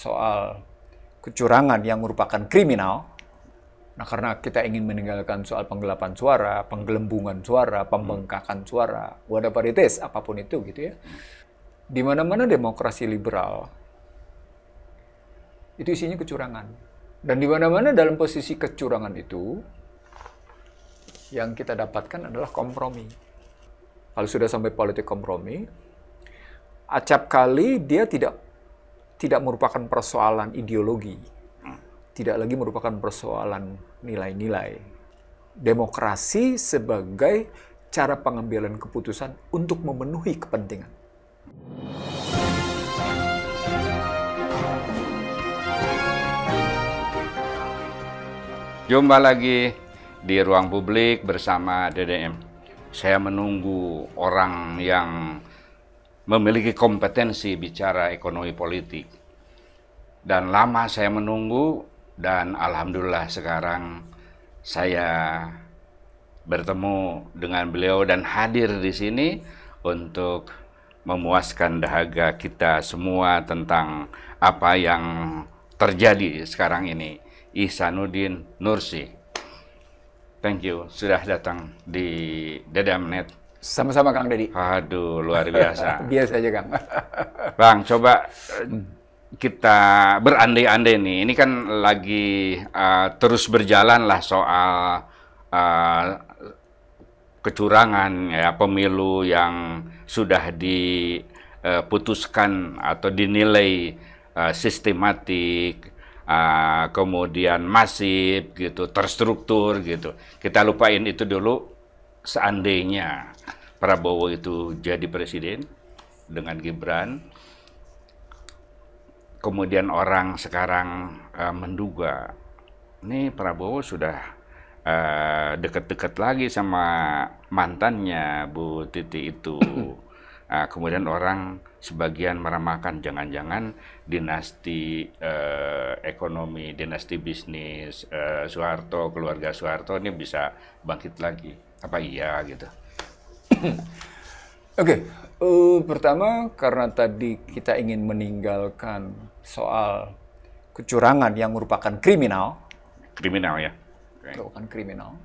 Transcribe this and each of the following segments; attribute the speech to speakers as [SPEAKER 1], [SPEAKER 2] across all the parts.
[SPEAKER 1] soal kecurangan yang merupakan kriminal. Nah, karena kita ingin meninggalkan soal penggelapan suara, penggelembungan suara, pembengkakan suara, whatever it is, apapun itu gitu ya. Di mana-mana demokrasi liberal itu isinya kecurangan. Dan di mana-mana dalam posisi kecurangan itu yang kita dapatkan adalah kompromi. Kalau sudah sampai politik kompromi, acap kali dia tidak merupakan persoalan ideologi, tidak lagi merupakan persoalan nilai-nilai. Demokrasi sebagai cara pengambilan keputusan untuk memenuhi kepentingan.
[SPEAKER 2] Jumpa lagi di Ruang Publik bersama DDM. Saya menunggu orang yang memiliki kompetensi bicara ekonomi politik. Dan lama saya menunggu, dan alhamdulillah sekarang saya bertemu dengan beliau dan hadir di sini untuk memuaskan dahaga kita semua tentang apa yang terjadi sekarang ini. Ihsanuddin Nursi. Thank you sudah datang di DDM.net.
[SPEAKER 1] Sama-sama Kang Deddy.
[SPEAKER 2] Aduh, luar biasa.
[SPEAKER 1] Biasa aja Kang.
[SPEAKER 2] Bang, coba kita berandai-andai nih. Ini kan lagi terus berjalan lah soal kecurangan ya, pemilu yang sudah diputuskan atau dinilai sistematik, kemudian masif gitu, terstruktur gitu. Kita lupain itu dulu. Seandainya Prabowo itu jadi presiden dengan Gibran, kemudian orang sekarang menduga, nih Prabowo sudah dekat-dekat lagi sama mantannya Bu Titi itu. Kemudian orang sebagian meramalkan jangan-jangan dinasti ekonomi, dinasti bisnis Soeharto, keluarga Soeharto ini bisa bangkit lagi. Apa iya gitu?
[SPEAKER 1] Oke, pertama karena tadi kita ingin meninggalkan soal kecurangan yang merupakan kriminal.
[SPEAKER 2] Kriminal ya?
[SPEAKER 1] Merupakan kriminal.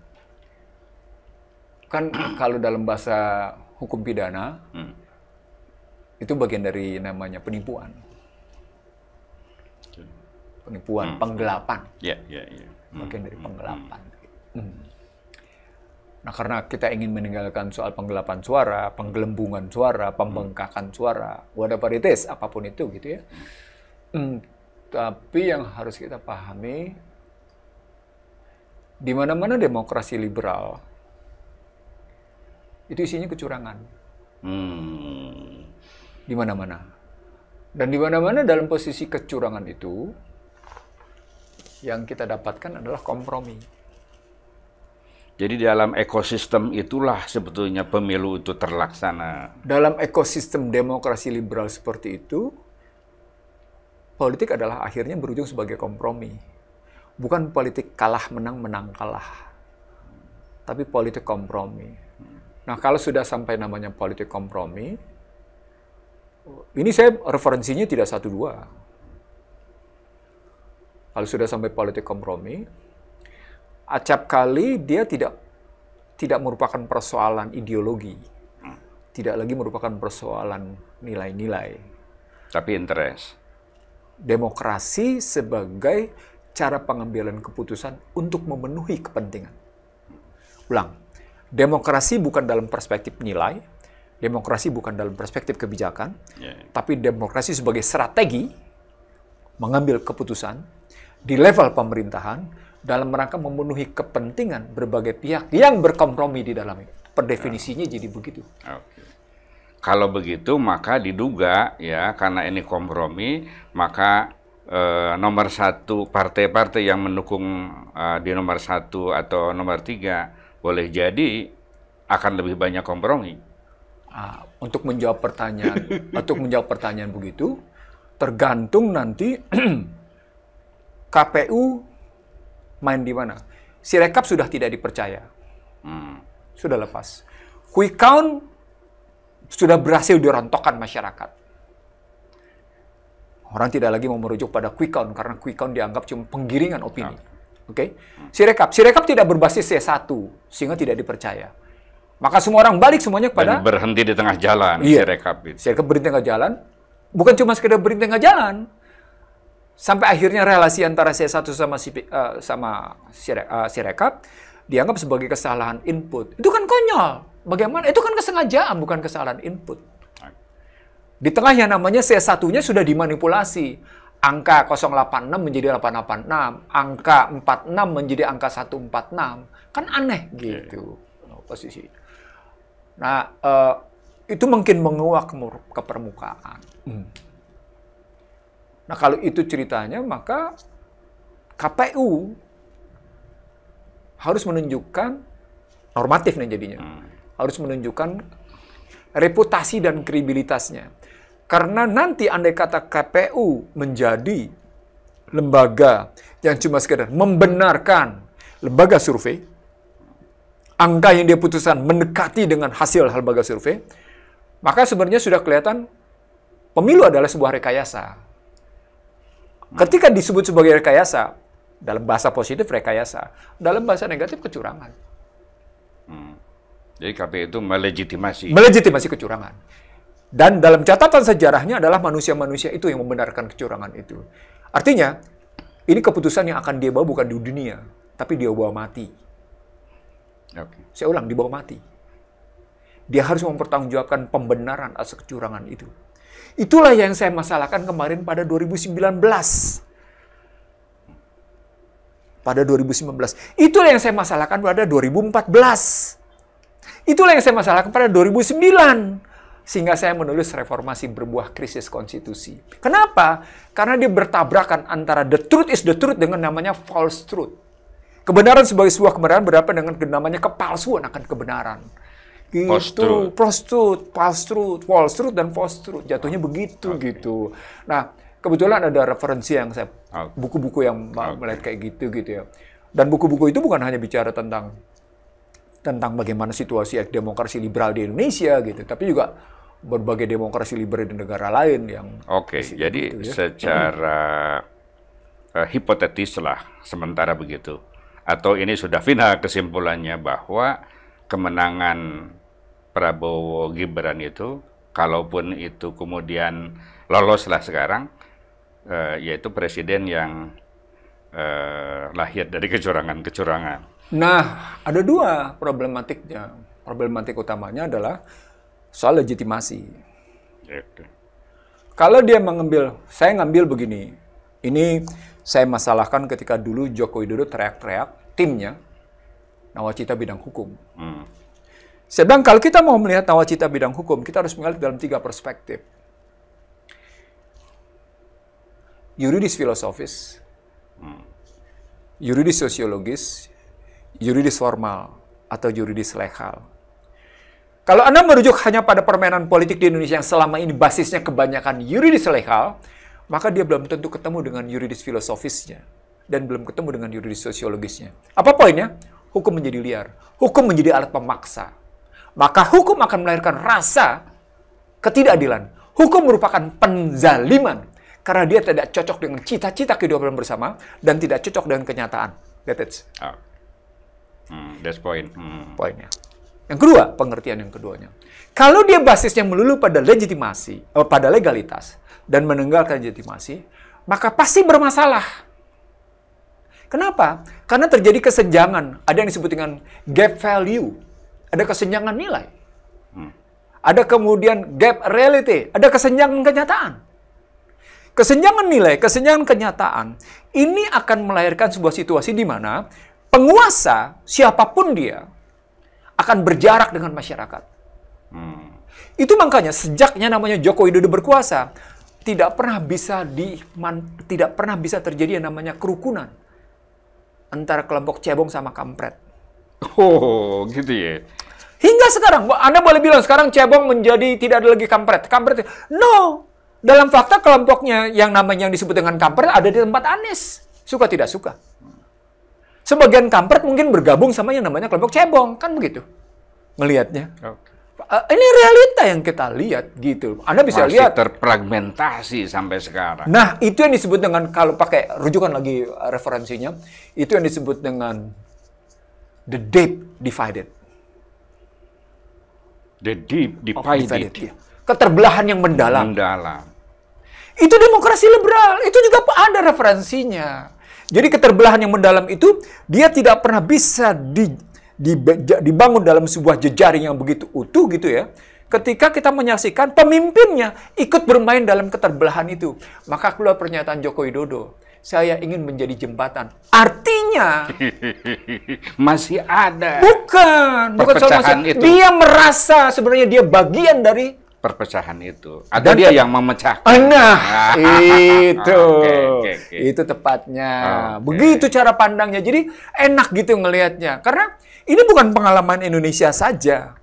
[SPEAKER 1] Kan kalau dalam bahasa hukum pidana, itu bagian dari namanya penipuan. Penipuan, penggelapan.
[SPEAKER 2] Iya.
[SPEAKER 1] Bagian dari penggelapan. Nah, karena kita ingin meninggalkan soal penggelapan suara, penggelembungan suara, pembengkakan suara, whatever it is, apapun itu gitu ya. Tapi yang harus kita pahami, di mana-mana demokrasi liberal, itu isinya kecurangan. Di mana-mana. Dan di mana-mana dalam posisi kecurangan itu, yang kita dapatkan adalah kompromi.
[SPEAKER 2] Jadi dalam ekosistem itulah sebetulnya pemilu itu terlaksana.
[SPEAKER 1] Dalam ekosistem demokrasi liberal seperti itu, politik adalah akhirnya berujung sebagai kompromi. Bukan politik kalah menang, menang kalah. Tapi politik kompromi. Nah, kalau sudah sampai namanya politik kompromi, ini saya referensinya tidak 1-2. Kalau sudah sampai politik kompromi, acap kali dia tidak merupakan persoalan ideologi, tidak lagi merupakan persoalan nilai-nilai.
[SPEAKER 2] Tapi interest.
[SPEAKER 1] Demokrasi sebagai cara pengambilan keputusan untuk memenuhi kepentingan. Ulang, demokrasi bukan dalam perspektif nilai, demokrasi bukan dalam perspektif kebijakan, tapi demokrasi sebagai strategi mengambil keputusan di level pemerintahan dalam rangka memenuhi kepentingan berbagai pihak yang berkompromi di dalamnya. Per definisinya jadi begitu.
[SPEAKER 2] Oke. Kalau begitu maka diduga ya, karena ini kompromi, maka nomor 1 partai-partai yang mendukung di nomor 1 atau nomor 3 boleh jadi akan lebih banyak kompromi.
[SPEAKER 1] Untuk menjawab pertanyaan begitu, tergantung nanti KPU main di mana. Sirekap sudah tidak dipercaya. Sudah lepas. Quick count sudah berhasil dirontokkan masyarakat. Orang tidak lagi mau merujuk pada quick count karena quick count dianggap cuma penggiringan opini. Oke? Sirekap tidak berbasis C1 sehingga tidak dipercaya. Maka semua orang balik semuanya kepada
[SPEAKER 2] Dan berhenti di tengah jalan,
[SPEAKER 1] iya.
[SPEAKER 2] Sirekap itu.
[SPEAKER 1] Sirekap berhenti di tengah jalan, bukan cuma sekedar berhenti di tengah jalan. Sampai akhirnya relasi antara C1 sama Sirekap dianggap sebagai kesalahan input. Itu kan konyol. Bagaimana? Itu kan kesengajaan, bukan kesalahan input. Di tengah yang namanya C1-nya sudah dimanipulasi. Angka 086 menjadi 886, angka 46 menjadi angka 146. Kan aneh gitu posisi. Nah, itu mungkin menguak ke permukaan. Nah, kalau itu ceritanya, maka KPU harus menunjukkan normatif nih jadinya. Harus menunjukkan reputasi dan kredibilitasnya. Karena nanti andai kata KPU menjadi lembaga yang cuma sekedar membenarkan lembaga survei, angka yang dia putuskan mendekati dengan hasil lembaga survei, maka sebenarnya sudah kelihatan pemilu adalah sebuah rekayasa. Ketika disebut sebagai rekayasa, dalam bahasa positif rekayasa, dalam bahasa negatif kecurangan.
[SPEAKER 2] Jadi KPU itu melegitimasi.
[SPEAKER 1] Melegitimasi kecurangan. Dan dalam catatan sejarahnya adalah manusia-manusia itu yang membenarkan kecurangan itu. Artinya, ini keputusan yang akan dia bawa bukan di dunia, tapi dia bawa mati. Saya ulang, dibawa mati. Dia harus mempertanggungjawabkan pembenaran atas kecurangan itu. Itulah yang saya masalahkan kemarin pada 2019. Pada 2019. Itulah yang saya masalahkan pada 2014. Itulah yang saya masalahkan pada 2009. Sehingga saya menulis Reformasi berbuah krisis konstitusi. Kenapa? Karena dia bertabrakan antara the truth is the truth dengan namanya false truth. Kebenaran sebagai sebuah kebenaran berhadapan dengan namanya kepalsuan akan kebenaran. Gitu, false truth dan false truth. Jatuhnya begitu gitu. Nah, kebetulan ada referensi yang saya buku-buku yang melihat kayak gitu ya. Dan buku-buku itu bukan hanya bicara tentang bagaimana situasi demokrasi liberal di Indonesia gitu, tapi juga berbagai demokrasi liberal di negara lain yang
[SPEAKER 2] jadi gitu, ya. Secara hipotetis lah sementara begitu. Atau ini sudah final kesimpulannya bahwa kemenangan Prabowo Gibran itu, kalaupun itu kemudian loloslah sekarang, yaitu presiden yang lahir dari kecurangan-kecurangan.
[SPEAKER 1] Nah, ada dua problematiknya. Problematik utamanya adalah soal legitimasi. Kalau dia saya ngambil begini, ini saya masalahkan ketika dulu Joko Widodo teriak-teriak, timnya, nawacita bidang hukum. Saya bilang, kalau kita mau melihat nawacita bidang hukum, kita harus melihat dalam 3 perspektif. Yuridis filosofis, yuridis sosiologis, yuridis formal, atau yuridis legal. Kalau Anda merujuk hanya pada permainan politik di Indonesia yang selama ini basisnya kebanyakan yuridis legal, maka dia belum tentu ketemu dengan yuridis filosofisnya, dan belum ketemu dengan yuridis sosiologisnya. Apa poinnya? Hukum menjadi liar. Hukum menjadi alat pemaksa. Maka hukum akan melahirkan rasa ketidakadilan. Hukum merupakan penzaliman, karena dia tidak cocok dengan cita-cita kehidupan bersama, dan tidak cocok dengan kenyataan. That's it.
[SPEAKER 2] That's point.
[SPEAKER 1] Poinnya. Yang kedua, pengertian yang keduanya. Kalau dia basisnya melulu pada legitimasi, pada legalitas, dan meninggalkan legitimasi, maka pasti bermasalah. Kenapa? Karena terjadi kesenjangan. Ada yang disebut dengan gap value. Ada kesenjangan nilai. Ada kemudian gap reality. Ada kesenjangan kenyataan. Kesenjangan nilai, kesenjangan kenyataan, ini akan melahirkan sebuah situasi di mana penguasa, siapapun dia, akan berjarak dengan masyarakat. Itu makanya sejaknya namanya Joko Widodo berkuasa, tidak pernah bisa terjadi yang namanya kerukunan antara kelompok cebong sama kampret.
[SPEAKER 2] Oh, gitu ya.
[SPEAKER 1] Hingga sekarang, Anda boleh bilang sekarang cebong menjadi tidak ada lagi kampret. Kampret, no. Dalam fakta kelompoknya yang namanya yang disebut dengan kampret ada di tempat Anies. Suka tidak suka. Sebagian kampret mungkin bergabung sama yang namanya kelompok cebong, kan begitu ngelihatnya. Ini realita yang kita lihat gitu. Anda bisa
[SPEAKER 2] Masih
[SPEAKER 1] lihat
[SPEAKER 2] terfragmentasi sampai sekarang.
[SPEAKER 1] Nah, itu yang disebut dengan, kalau pakai rujukan lagi referensinya, itu yang disebut dengan the deep divided.
[SPEAKER 2] The deep divided.
[SPEAKER 1] Ya. Keterbelahan yang mendalam.
[SPEAKER 2] Mendalam.
[SPEAKER 1] Itu demokrasi liberal, itu juga ada referensinya. Jadi keterbelahan yang mendalam itu, dia tidak pernah bisa dibangun dalam sebuah jejaring yang begitu utuh gitu ya. Ketika kita menyaksikan pemimpinnya ikut bermain dalam keterbelahan itu. Maka keluar pernyataan Joko Widodo, saya ingin menjadi jembatan. Artinya
[SPEAKER 2] masih ada.
[SPEAKER 1] Bukan soal
[SPEAKER 2] perpecahan itu.
[SPEAKER 1] Dia merasa sebenarnya dia bagian dari
[SPEAKER 2] perpecahan itu. Atau dia yang memecahkan.
[SPEAKER 1] Nah, itu.
[SPEAKER 2] Okay.
[SPEAKER 1] Itu tepatnya. Begitu cara pandangnya. Jadi enak gitu ngelihatnya. Karena ini bukan pengalaman Indonesia saja.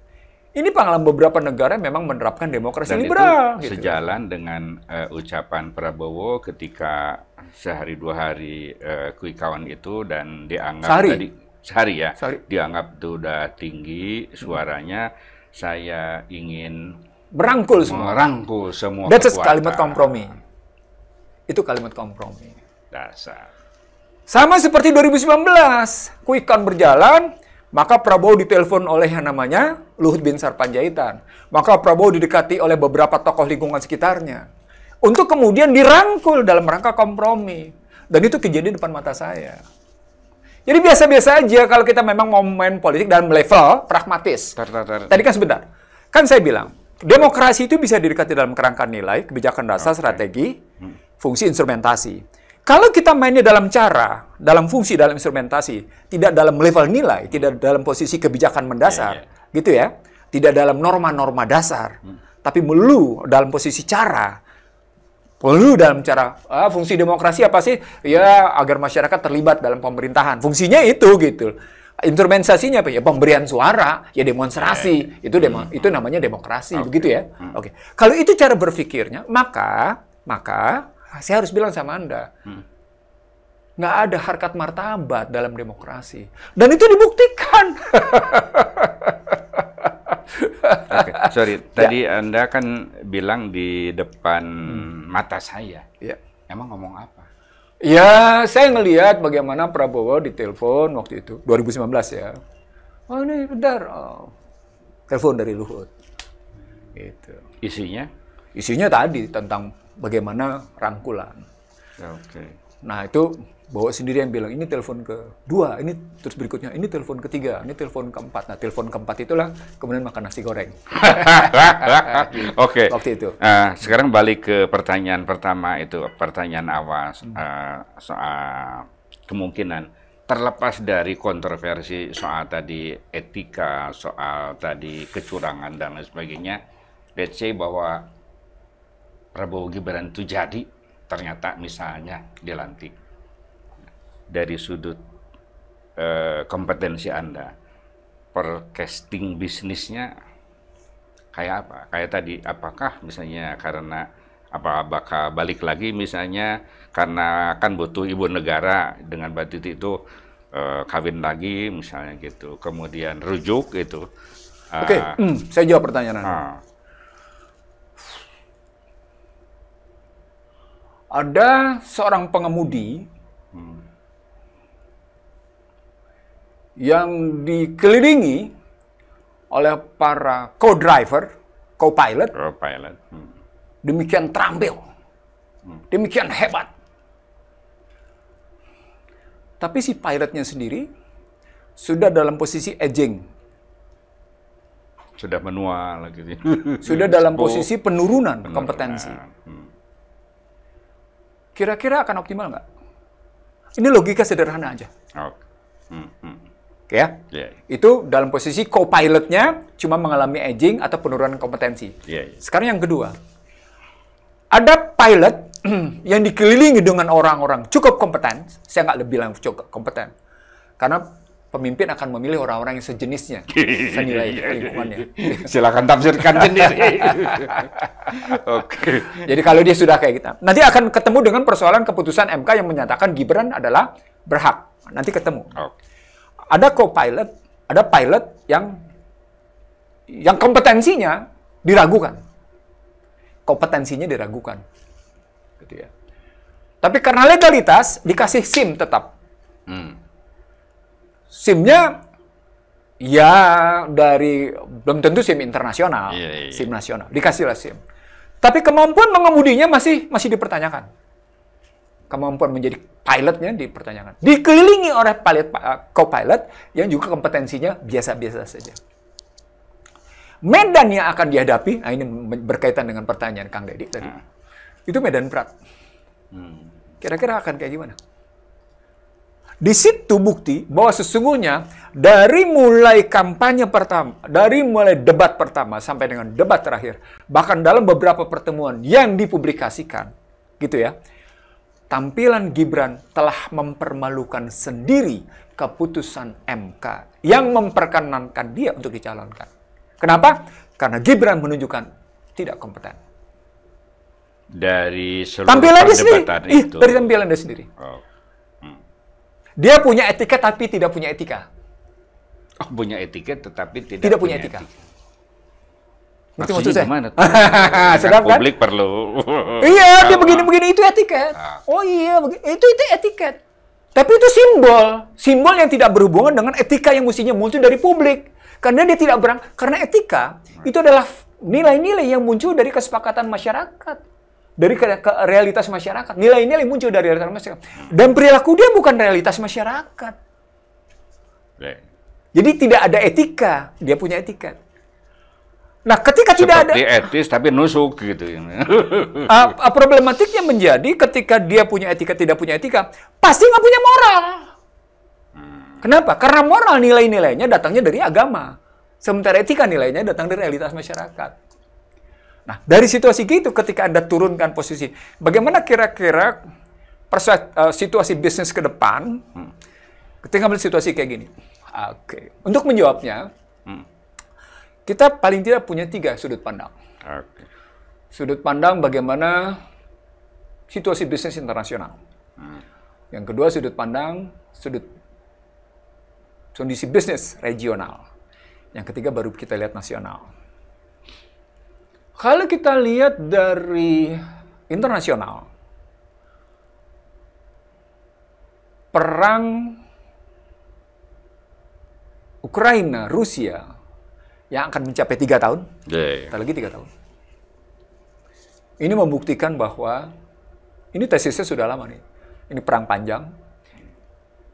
[SPEAKER 1] Ini pengalaman beberapa negara yang memang menerapkan demokrasi
[SPEAKER 2] Dan
[SPEAKER 1] liberal.
[SPEAKER 2] itu sejalan dengan ucapan Prabowo ketika sehari dua hari quick count itu, dan dianggap sehari ya, dianggap itu udah tinggi suaranya. Saya ingin
[SPEAKER 1] merangkul semua That's kalimat kompromi. Itu kalimat kompromi.
[SPEAKER 2] Dasar.
[SPEAKER 1] Sama seperti 2019, quick count berjalan, maka Prabowo ditelepon oleh yang namanya Luhut bin Sarpanjaitan. Maka Prabowo didekati oleh beberapa tokoh lingkungan sekitarnya. Untuk kemudian dirangkul dalam rangka kompromi. Dan itu kejadian depan mata saya. Jadi biasa-biasa aja kalau kita memang mau main politik dalam level pragmatis. Tadi kan sebentar. Kan saya bilang, demokrasi itu bisa didekati dalam kerangka nilai, kebijakan dasar, strategi, fungsi, instrumentasi. Kalau kita mainnya dalam cara, dalam fungsi, dalam instrumentasi, tidak dalam level nilai, tidak dalam posisi kebijakan mendasar, gitu ya, tidak dalam norma-norma dasar, tapi melulu dalam posisi cara, melulu dalam cara, fungsi demokrasi apa sih? Ya, agar masyarakat terlibat dalam pemerintahan. Fungsinya itu, gitu. Instrumentasinya apa? Ya, pemberian suara, ya demonstrasi. Itu namanya demokrasi, begitu ya. Oke. Kalau itu cara berpikirnya, maka saya harus bilang sama Anda, nggak ada harkat martabat dalam demokrasi. Dan itu dibuktikan.
[SPEAKER 2] Sorry, tadi Anda kan bilang di depan mata saya. Emang ngomong apa?
[SPEAKER 1] Ya, saya ngelihat bagaimana Prabowo ditelepon waktu itu, 2019 ya. Oh ini bentar, telepon dari Luhut. Gitu. Isinya tadi tentang bagaimana rangkulan. Nah itu bawa sendiri yang bilang, ini telepon kedua, ini terus berikutnya, ini telepon ketiga, ini telepon keempat. Nah telepon keempat itulah kemudian makan nasi goreng.
[SPEAKER 2] Oke.
[SPEAKER 1] Waktu itu.
[SPEAKER 2] Sekarang balik ke pertanyaan pertama itu, pertanyaan awal soal kemungkinan terlepas dari kontroversi soal tadi etika, soal tadi kecurangan dan lain sebagainya. Let's say bahwa Prabowo Gibran itu jadi, ternyata misalnya dilantik. Dari sudut kompetensi Anda, per casting bisnisnya kayak apa? Kayak tadi, apakah misalnya karena bakal balik lagi misalnya karena kan butuh ibu negara dengan Mbak Titi itu kawin lagi misalnya gitu, kemudian rujuk gitu.
[SPEAKER 1] Oke, saya jawab pertanyaan Anda. Ada seorang pengemudi yang dikelilingi oleh para co-driver, co-pilot, demikian terampil, demikian hebat. Tapi si pilotnya sendiri sudah dalam posisi aging.
[SPEAKER 2] Sudah menua lagi.
[SPEAKER 1] Sudah dalam posisi penurunan kompetensi. Kira-kira akan optimal nggak? Ini logika sederhana aja. Ya, itu dalam posisi co-pilotnya cuma mengalami aging atau penurunan kompetensi. Sekarang yang kedua, ada pilot yang dikelilingi dengan orang-orang cukup kompeten. Saya nggak lebih bilang cukup kompeten, karena pemimpin akan memilih orang-orang yang sejenisnya, senilai lingkungannya.
[SPEAKER 2] Silakan tafsirkan sendiri.
[SPEAKER 1] Jadi kalau dia sudah kayak gitu, nanti akan ketemu dengan persoalan keputusan MK yang menyatakan Gibran adalah berhak. Nanti ketemu. Ada co-pilot, ada pilot yang yang kompetensinya diragukan. Kompetensinya diragukan. Gitu ya. Tapi karena legalitas, dikasih SIM tetap. SIM-nya, ya dari, belum tentu SIM internasional, SIM nasional. Dikasihlah SIM. Tapi kemampuan mengemudinya masih dipertanyakan. Kemampuan menjadi pilotnya dipertanyakan. Dikelilingi oleh co-pilot yang juga kompetensinya biasa-biasa saja. Medan yang akan dihadapi, nah ini berkaitan dengan pertanyaan Kang Deddy tadi, itu medan berat. Kira-kira akan kayak gimana? Di situ bukti bahwa sesungguhnya dari mulai kampanye pertama, dari mulai debat pertama sampai dengan debat terakhir, bahkan dalam beberapa pertemuan yang dipublikasikan, gitu ya, tampilan Gibran telah mempermalukan sendiri keputusan MK yang memperkenankan dia untuk dicalonkan. Kenapa? Karena Gibran menunjukkan tidak kompeten.
[SPEAKER 2] Dari seluruh
[SPEAKER 1] tampilan dia sendiri.
[SPEAKER 2] itu.
[SPEAKER 1] Dari tampilan dia sendiri. Dia punya etika tapi tidak punya etika.
[SPEAKER 2] Oh, punya etiket tetapi
[SPEAKER 1] tidak punya etika.
[SPEAKER 2] Itu maksud saya. Gimana?
[SPEAKER 1] Sedap kan?
[SPEAKER 2] Publik perlu.
[SPEAKER 1] Iya, dia begini-begini itu etiket. Oh iya, itu etiket. Tapi itu simbol yang tidak berhubungan dengan etika yang mestinya muncul dari publik. Karena dia tidak karena etika itu adalah nilai-nilai yang muncul dari kesepakatan masyarakat, dari realitas masyarakat. Nilai-nilai muncul dari realitas masyarakat. Dan perilaku dia bukan realitas masyarakat. Jadi tidak ada etika, dia punya etiket. Nah, ketika tidak ada
[SPEAKER 2] etis tapi nusuk gitu.
[SPEAKER 1] Problematiknya menjadi ketika dia punya etika tidak punya etika, pasti nggak punya moral. Kenapa? Karena moral nilai-nilainya datangnya dari agama. Sementara etika nilainya datang dari realitas masyarakat. Nah, dari situasi gitu ketika Anda turunkan posisi, bagaimana kira-kira situasi bisnis ke depan ketika ambil situasi kayak gini? Oke. Untuk menjawabnya, kita paling tidak punya 3 sudut pandang. Sudut pandang bagaimana situasi bisnis internasional. Yang kedua, sudut pandang kondisi bisnis regional. Yang ketiga baru kita lihat nasional. Kalau kita lihat dari internasional, perang Ukraina, Rusia, yang akan mencapai 3 tahun, kita lagi 3 tahun. Ini membuktikan bahwa, ini tesisnya sudah lama nih, ini perang panjang,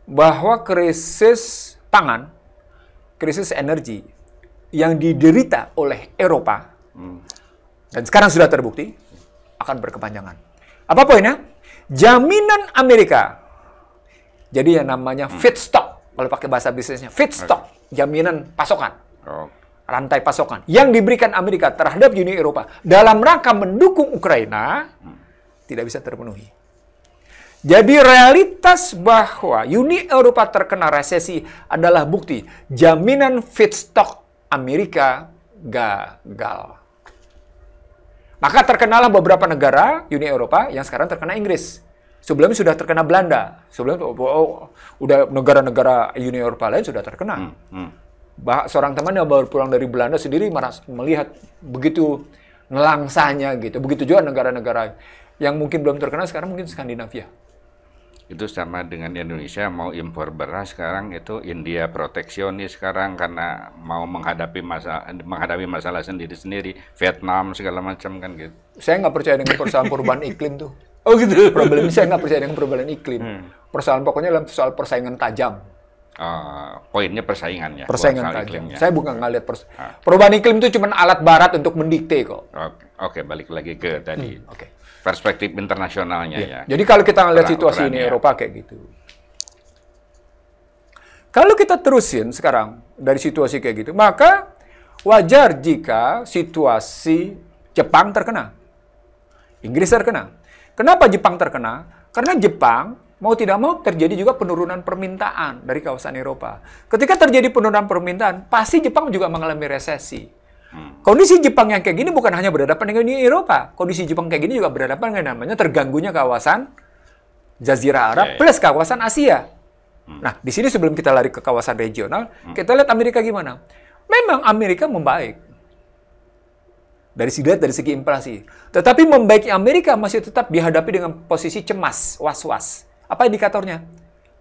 [SPEAKER 1] bahwa krisis pangan, krisis energi yang diderita oleh Eropa, dan sekarang sudah terbukti, akan berkepanjangan. Apa poinnya? Jaminan Amerika. Jadi yang namanya feedstock, kalau pakai bahasa bisnisnya, feedstock, jaminan pasokan. Rantai pasokan yang diberikan Amerika terhadap Uni Eropa dalam rangka mendukung Ukraina tidak bisa terpenuhi. Jadi realitas bahwa Uni Eropa terkena resesi adalah bukti jaminan feedstock Amerika gagal. Maka terkenalah beberapa negara Uni Eropa yang sekarang terkena Inggris. Sebelumnya sudah terkena Belanda. Sebelumnya udah negara-negara Uni Eropa lain sudah terkena. Seorang teman yang baru pulang dari Belanda sendiri melihat begitu nelangsanya gitu. Begitu juga negara-negara yang mungkin belum terkenal sekarang mungkin Skandinavia.
[SPEAKER 2] Itu sama dengan Indonesia mau impor beras sekarang itu India proteksionis sekarang karena mau menghadapi masalah sendiri-sendiri. Vietnam segala macam kan gitu.
[SPEAKER 1] Saya nggak percaya dengan persoalan perubahan iklim tuh. Oh gitu. Problemnya saya nggak percaya dengan perubahan iklim. Persoalan pokoknya dalam soal persaingan tajam.
[SPEAKER 2] Poinnya persaingan ya.
[SPEAKER 1] Persaingan tajam. Saya bukan ngeliat perubahan iklim itu cuma alat barat untuk mendikte kok.
[SPEAKER 2] Oke, balik lagi ke tadi. Perspektif internasionalnya ya.
[SPEAKER 1] Jadi kalau kita ngeliat situasi ini Eropa kayak gitu. Kalau kita terusin sekarang dari situasi kayak gitu, maka wajar jika situasi Jepang terkena. Inggris terkena. Kenapa Jepang terkena? Karena Jepang mau tidak mau terjadi juga penurunan permintaan dari kawasan Eropa. Ketika terjadi penurunan permintaan, pasti Jepang juga mengalami resesi. Kondisi Jepang yang kayak gini bukan hanya berhadapan dengan Uni Eropa. Kondisi Jepang kayak gini juga berhadapan dengan namanya terganggunya kawasan Jazirah Arab plus kawasan Asia. Nah, di sini sebelum kita lari ke kawasan regional, kita lihat Amerika gimana. Memang Amerika membaik. Dari segi inflasi. Tetapi membaiknya Amerika masih tetap dihadapi dengan posisi cemas, was-was. Apa indikatornya?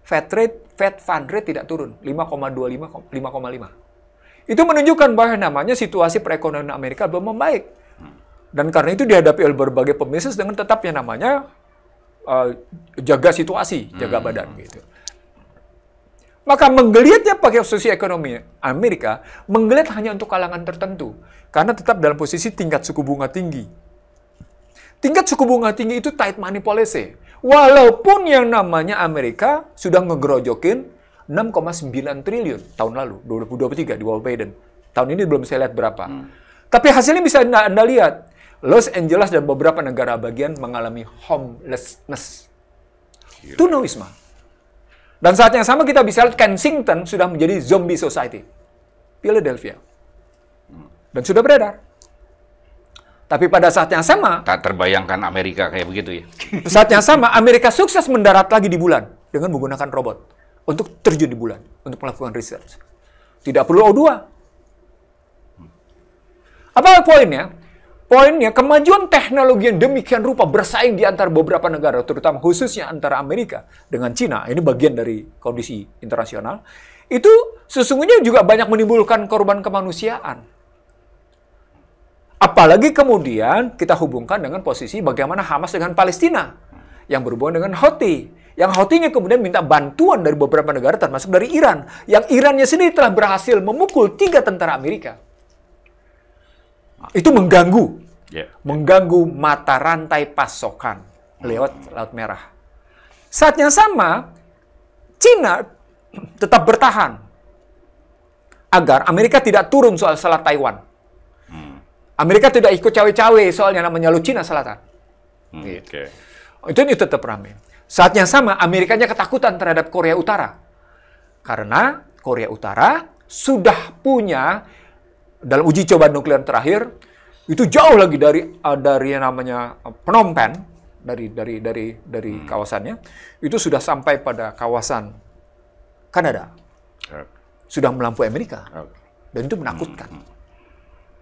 [SPEAKER 1] Fed Fund Rate tidak turun, 5,25, 5,5. Itu menunjukkan bahwa namanya situasi perekonomian Amerika belum membaik. Dan karena itu dihadapi oleh berbagai pembisnis dengan tetap yang namanya jaga situasi, jaga badan gitu. Maka menggeliatnya pakai posisi ekonomi Amerika, menggeliat hanya untuk kalangan tertentu. Karena tetap dalam posisi tingkat suku bunga tinggi. Tingkat suku bunga tinggi itu tight money policy. Walaupun yang namanya Amerika sudah ngegerojokin 6,9 triliun tahun lalu, 2023 di bawah Biden. Tahun ini belum saya lihat berapa. Tapi hasilnya bisa Anda lihat. Los Angeles dan beberapa negara bagian mengalami homelessness. Tunawisma. Dan saat yang sama kita bisa lihat Kensington sudah menjadi zombie society. Philadelphia. Dan sudah beredar. Tapi pada saat yang sama,
[SPEAKER 2] tak terbayangkan Amerika kayak begitu ya.
[SPEAKER 1] Saat yang sama, Amerika sukses mendarat lagi di bulan dengan menggunakan robot untuk terjun di bulan, untuk melakukan research. Tidak perlu O2. Apa poinnya? Poinnya, kemajuan teknologi yang demikian rupa bersaing di antara beberapa negara, terutama khususnya antara Amerika dengan Cina, ini bagian dari kondisi internasional, itu sesungguhnya juga banyak menimbulkan korban kemanusiaan. Apalagi kemudian kita hubungkan dengan posisi bagaimana Hamas dengan Palestina, yang berhubungan dengan Houthi. Yang Houthi-nya kemudian minta bantuan dari beberapa negara, termasuk dari Iran. Yang Irannya sendiri telah berhasil memukul 3 tentara Amerika. Itu mengganggu mata rantai pasokan lewat Laut Merah. Saat yang sama, Cina tetap bertahan agar Amerika tidak turun soal Selat Taiwan. Amerika tidak ikut cawe-cawe soalnya namanya Laut Cina Selatan. Itu tetap ramai. Saat yang sama, Amerikanya ketakutan terhadap Korea Utara. Karena Korea Utara sudah punya, dalam uji coba nuklir terakhir, itu jauh lagi dari yang namanya Phnom Penh, dari kawasannya, itu sudah sampai pada kawasan Kanada. Sudah melampaui Amerika. Dan itu menakutkan.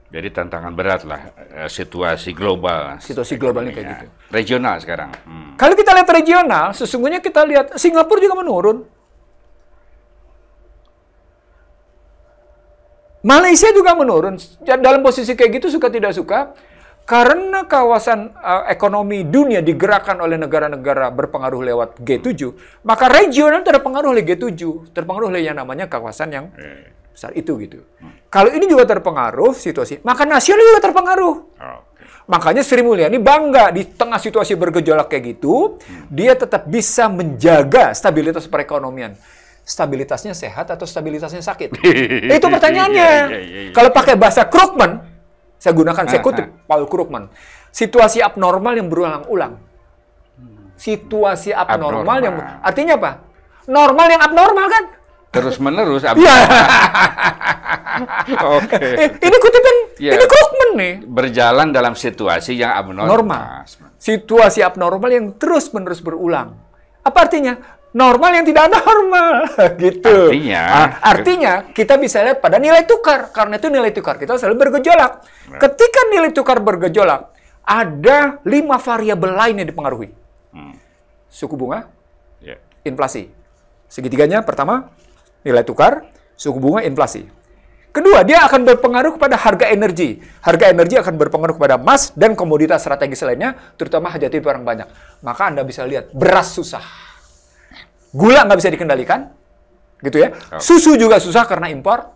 [SPEAKER 2] Jadi tantangan berat lah situasi global.
[SPEAKER 1] Situasi globalnya kayak gitu.
[SPEAKER 2] Regional sekarang.
[SPEAKER 1] Kalau kita lihat regional, sesungguhnya kita lihat Singapura juga menurun. Malaysia juga menurun. Dalam posisi kayak gitu suka tidak suka, karena kawasan ekonomi dunia digerakkan oleh negara-negara berpengaruh lewat G7, maka regional terpengaruh oleh G7, terpengaruh oleh yang namanya kawasan yang besar itu gitu. Kalau ini juga terpengaruh situasi, maka nasional juga terpengaruh. Makanya Sri Mulyani bangga di tengah situasi bergejolak kayak gitu, dia tetap bisa menjaga stabilitas perekonomian. Stabilitasnya sehat atau stabilitasnya sakit? Itu pertanyaannya. Kalau pakai bahasa Krugman, saya kutip Paul Krugman, situasi abnormal yang berulang-ulang. Situasi abnormal yang artinya apa? Normal yang abnormal kan?
[SPEAKER 2] Terus-menerus
[SPEAKER 1] Ini kutipan ini Krugman nih.
[SPEAKER 2] Berjalan dalam situasi yang abnormal.
[SPEAKER 1] Situasi abnormal yang terus-menerus berulang. Apa artinya? Normal yang tidak normal, gitu. Artinya kita bisa lihat pada nilai tukar. Karena itu nilai tukar kita selalu bergejolak. Ketika nilai tukar bergejolak, ada 5 variabel lain yang dipengaruhi. Suku bunga, inflasi. Segitiganya pertama, nilai tukar, suku bunga, inflasi. Kedua, dia akan berpengaruh kepada harga energi. Harga energi akan berpengaruh kepada emas dan komoditas strategis lainnya, terutama hajati barang banyak. Maka Anda bisa lihat, beras susah. Gula nggak bisa dikendalikan, gitu ya. Susu juga susah karena impor.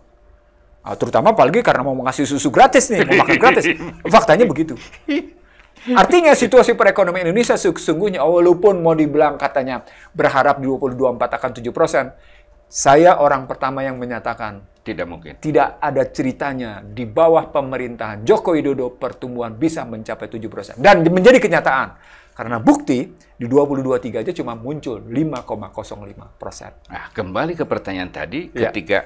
[SPEAKER 1] Terutama apalagi karena mau ngasih susu gratis nih, mau makan gratis. Faktanya begitu. Artinya situasi perekonomian Indonesia sesungguhnya, walaupun mau dibilang katanya berharap di 2024 akan 7%, saya orang pertama yang menyatakan
[SPEAKER 2] tidak mungkin.
[SPEAKER 1] Tidak ada ceritanya di bawah pemerintahan Joko Widodo pertumbuhan bisa mencapai 7%. Dan menjadi kenyataan. Karena bukti di 2023 aja cuma muncul 5,05%.
[SPEAKER 2] Nah, kembali ke pertanyaan tadi, ketika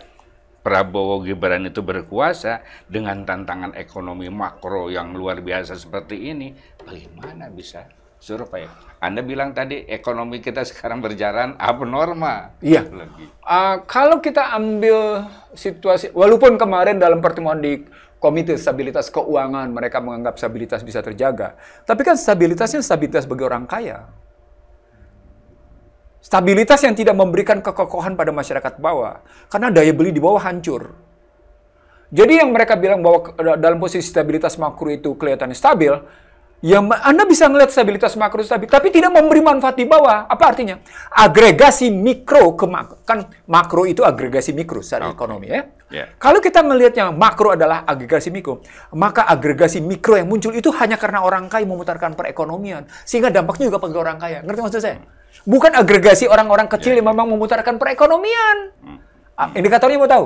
[SPEAKER 2] Prabowo Gibran itu berkuasa dengan tantangan ekonomi makro yang luar biasa seperti ini, bagaimana bisa survei. Anda bilang tadi ekonomi kita sekarang berjalan abnormal.
[SPEAKER 1] Iya. Kalau kita ambil situasi, walaupun kemarin dalam pertemuan di Komite Stabilitas Keuangan mereka menganggap stabilitas bisa terjaga, tapi kan stabilitasnya stabilitas bagi orang kaya. Stabilitas yang tidak memberikan kekokohan pada masyarakat bawah, karena daya beli di bawah hancur. Jadi yang mereka bilang bahwa dalam posisi stabilitas makro itu kelihatannya stabil, ya Anda bisa melihat stabilitas makro stabil, tapi tidak memberi manfaat di bawah. Apa artinya? Agregasi mikro, kan makro itu agregasi mikro secara ekonomi ya. Kalau kita melihatnya makro adalah agregasi mikro, maka agregasi mikro yang muncul itu hanya karena orang kaya memutarkan perekonomian, sehingga dampaknya juga bagi orang kaya. Ngerti maksud saya? Bukan agregasi orang-orang kecil yang memang memutarkan perekonomian. Indikatornya mau tahu?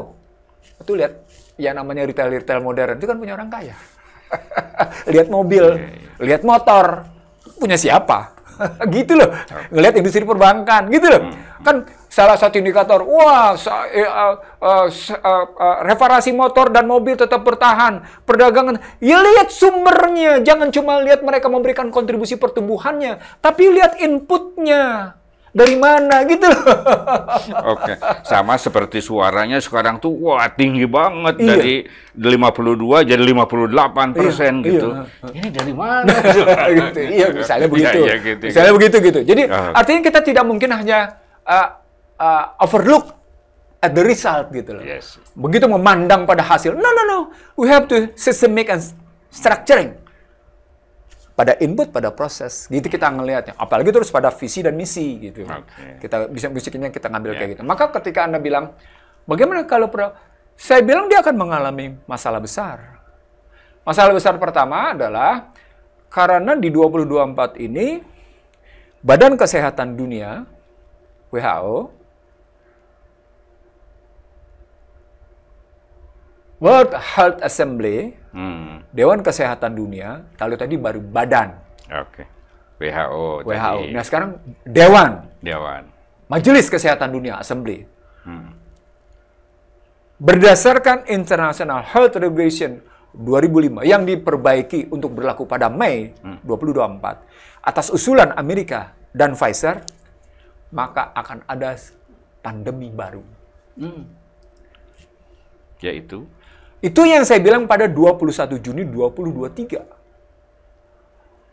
[SPEAKER 1] Itu lihat, yang namanya retail modern itu kan punya orang kaya. Lihat mobil, lihat motor, punya siapa? Gitu loh. Ngelihat industri perbankan, gitu loh. Kan salah satu indikator, wah, reparasi motor dan mobil tetap bertahan, perdagangan. Ya lihat sumbernya, jangan cuma lihat mereka memberikan kontribusi pertumbuhannya, tapi lihat inputnya. Dari mana gitu loh.
[SPEAKER 2] Oke, sama seperti suaranya sekarang tuh wah tinggi banget dari 52 jadi 58% gitu. Ini dari mana?
[SPEAKER 1] Gitu. Iya, misalnya begitu.
[SPEAKER 2] Gitu,
[SPEAKER 1] misalnya begitu gitu. Jadi artinya kita tidak mungkin hanya overlook at the result gitu loh. Begitu memandang pada hasil. No. We have to systemic and structuring. Pada input, pada proses, gitu kita ngelihatnya. Apalagi terus pada visi dan misi, gitu. Kita bisiknya kita ngambil kayak gitu. Maka ketika Anda bilang, bagaimana kalau saya bilang dia akan mengalami masalah besar. Masalah besar pertama adalah karena di 2024 ini Badan Kesehatan Dunia WHO, World Health Assembly, Dewan Kesehatan Dunia, kalau tadi baru badan.
[SPEAKER 2] WHO.
[SPEAKER 1] Tadi. Nah sekarang Dewan. Majelis Kesehatan Dunia, Assembly. Berdasarkan International Health Regulation 2005 yang diperbaiki untuk berlaku pada Mei 2024 atas usulan Amerika dan Pfizer, maka akan ada pandemi baru.
[SPEAKER 2] Yaitu?
[SPEAKER 1] Itu yang saya bilang pada 21 Juni 2023.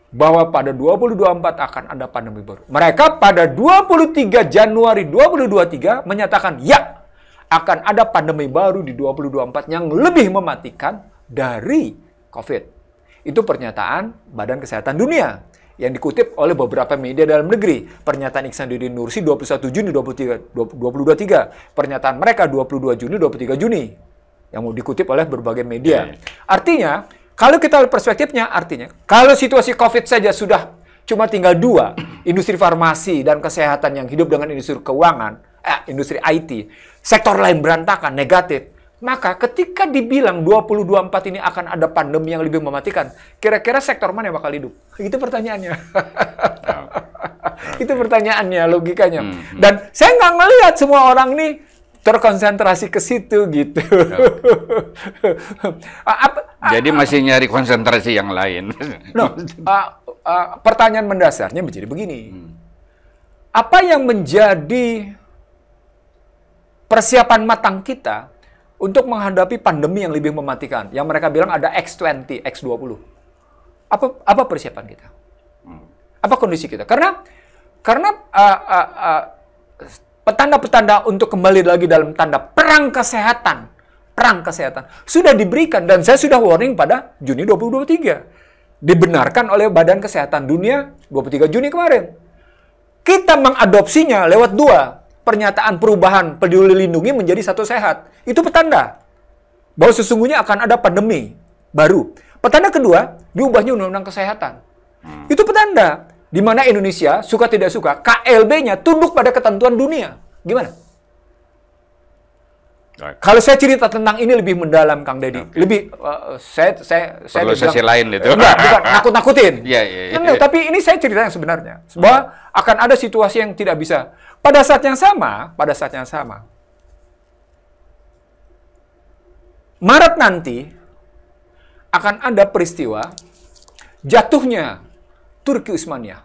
[SPEAKER 1] Bahwa pada 2024 akan ada pandemi baru. Mereka pada 23 Januari 2023 menyatakan ya, akan ada pandemi baru di 2024 yang lebih mematikan dari COVID. Itu pernyataan Badan Kesehatan Dunia yang dikutip oleh beberapa media dalam negeri. Pernyataan Ihsanuddin Nursi 21 Juni 2023. Pernyataan mereka 22 Juni 23 Juni. Yang mau dikutip oleh berbagai media. Artinya, kalau kita lihat perspektifnya, artinya, kalau situasi COVID saja sudah cuma tinggal dua, industri farmasi dan kesehatan yang hidup dengan industri keuangan, industri IT, sektor lain berantakan, negatif, maka ketika dibilang 2024 ini akan ada pandemi yang lebih mematikan, kira-kira sektor mana yang bakal hidup? Itu pertanyaannya. Itu pertanyaannya, logikanya. Dan saya nggak ngelihat semua orang nih terkonsentrasi ke situ gitu.
[SPEAKER 2] Jadi masih nyari konsentrasi yang lain.
[SPEAKER 1] Pertanyaan mendasarnya menjadi begini. Apa yang menjadi persiapan matang kita untuk menghadapi pandemi yang lebih mematikan? Yang mereka bilang ada X20, X20. Apa persiapan kita? Apa kondisi kita? Karena petanda-petanda untuk kembali lagi dalam tanda perang kesehatan sudah diberikan, dan saya sudah warning pada Juni 2023. Dibenarkan oleh Badan Kesehatan Dunia 23 Juni kemarin. Kita mengadopsinya lewat dua pernyataan perubahan peduli lindungi menjadi satu sehat. Itu petanda bahwa sesungguhnya akan ada pandemi baru. Petanda kedua, diubahnya Undang-Undang Kesehatan. Itu petanda di mana Indonesia, suka tidak suka, KLB-nya tunduk pada ketentuan dunia. Gimana? Kalau saya cerita tentang ini lebih mendalam, Kang Deddy. Lebih, saya
[SPEAKER 2] perlu sesi lain itu.
[SPEAKER 1] Enggak, bukan nakut-nakutin.
[SPEAKER 2] Iya.
[SPEAKER 1] Tapi ini saya cerita yang sebenarnya. Bahwa akan ada situasi yang tidak bisa. Pada saat yang sama, Maret nanti akan ada peristiwa jatuhnya Turki Utsmaniyah.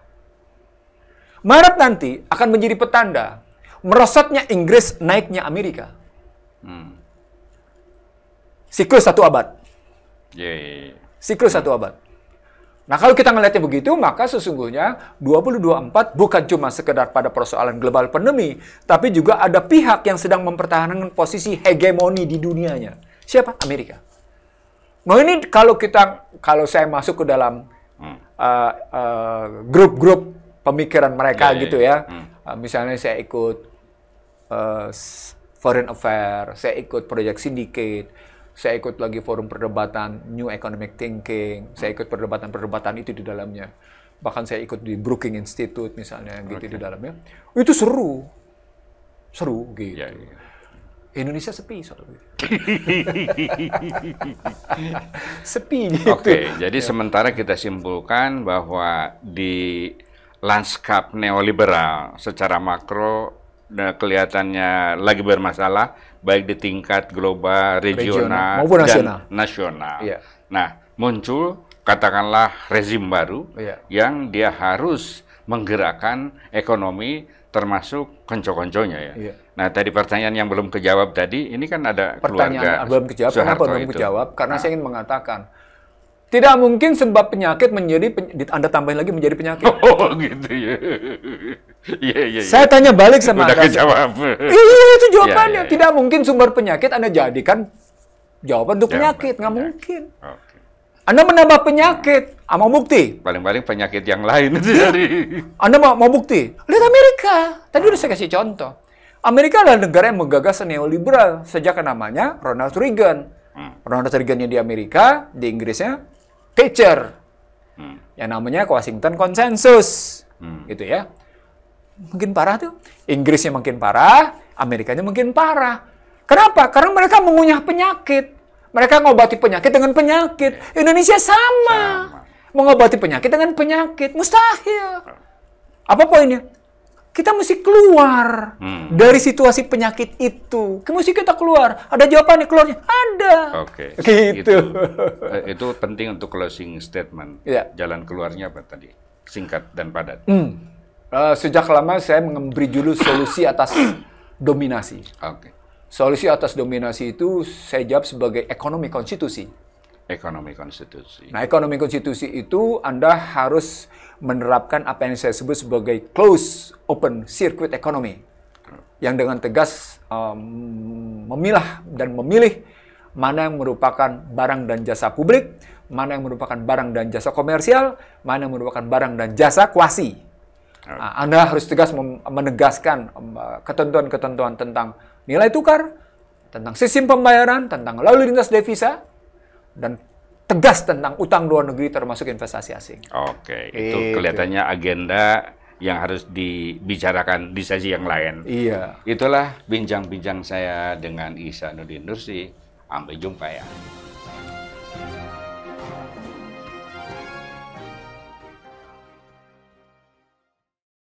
[SPEAKER 1] Maret nanti akan menjadi petanda merosotnya Inggris, naiknya Amerika. Siklus 1 abad. Siklus 1 abad. Nah, kalau kita ngelihatnya begitu, maka sesungguhnya 2024 bukan cuma sekedar pada persoalan global pandemi, tapi juga ada pihak yang sedang mempertahankan posisi hegemoni di dunianya. Siapa? Amerika. Nah, ini kalau saya masuk ke dalam grup-grup pemikiran mereka gitu ya. Misalnya saya ikut Foreign Affairs, saya ikut Project Syndicate, saya ikut lagi forum perdebatan New Economic Thinking, saya ikut perdebatan-perdebatan itu di dalamnya. Bahkan saya ikut di Brookings Institute misalnya gitu di dalamnya. Itu seru. Seru gitu. Ya, ya. Indonesia sepi soal itu. Sepi gitu.
[SPEAKER 2] Oke, jadi sementara kita simpulkan bahwa di lanskap neoliberal secara makro kelihatannya lagi bermasalah, baik di tingkat global, regional
[SPEAKER 1] maupun
[SPEAKER 2] dan nasional.
[SPEAKER 1] Iya.
[SPEAKER 2] Nah, muncul katakanlah rezim baru yang dia harus menggerakkan ekonomi termasuk konco-konconya ya. Iya. Nah, tadi pertanyaan yang belum kejawab tadi, ini kan ada
[SPEAKER 1] pertanyaan belum kejawab. Kenapa belum kejawab? Karena saya ingin mengatakan tidak mungkin sebab penyakit Anda tambahin lagi menjadi penyakit.
[SPEAKER 2] Oh, gitu ya. Iya.
[SPEAKER 1] Saya tanya balik sama
[SPEAKER 2] Anda.
[SPEAKER 1] Udah
[SPEAKER 2] kejawab.
[SPEAKER 1] Iya, itu jawabannya. Ya. Tidak mungkin sumber penyakit Anda jadikan jawaban untuk penyakit. Nggak mungkin. Okay. Anda menambah penyakit. Mau bukti?
[SPEAKER 2] Paling-paling penyakit yang lain.
[SPEAKER 1] Anda mau bukti? Lihat Amerika. Tadi udah saya kasih contoh. Amerika adalah negara yang menggagas neoliberal. Sejak namanya Ronald Reagan. Ronald Reagan-nya di Amerika, di Inggrisnya Thatcher, yang namanya Washington Consensus, gitu ya. Mungkin parah tuh. Inggrisnya makin parah, Amerikanya makin parah. Kenapa? Karena mereka mengunyah penyakit. Mereka ngobati penyakit dengan penyakit. Indonesia sama. Mengobati penyakit dengan penyakit. Mustahil. Apa poinnya? Kita mesti keluar dari situasi penyakit itu. Mesti kita keluar. Ada jawabannya, keluarnya? Ada.
[SPEAKER 2] Oke.
[SPEAKER 1] Gitu.
[SPEAKER 2] Itu penting untuk closing statement.
[SPEAKER 1] Ya.
[SPEAKER 2] Jalan keluarnya apa tadi? Singkat dan padat.
[SPEAKER 1] Sejak lama saya memberi judul solusi atas dominasi.
[SPEAKER 2] Oke.
[SPEAKER 1] Solusi atas dominasi itu saya jawab sebagai ekonomi konstitusi.
[SPEAKER 2] Ekonomi konstitusi.
[SPEAKER 1] Nah, ekonomi konstitusi itu Anda harus menerapkan apa yang saya sebut sebagai closed open circuit economy. Yang dengan tegas memilah dan memilih mana yang merupakan barang dan jasa publik, mana yang merupakan barang dan jasa komersial, mana yang merupakan barang dan jasa kuasi. Nah, Anda harus tegas menegaskan ketentuan-ketentuan tentang nilai tukar, tentang sistem pembayaran, tentang lalu lintas devisa, dan tegas tentang utang luar negeri termasuk investasi asing.
[SPEAKER 2] Oke, itu kelihatannya agenda yang harus dibicarakan di sesi yang lain.
[SPEAKER 1] Iya.
[SPEAKER 2] Itulah bincang-bincang saya dengan Ihsanuddin Nursi. Sampai jumpa ya.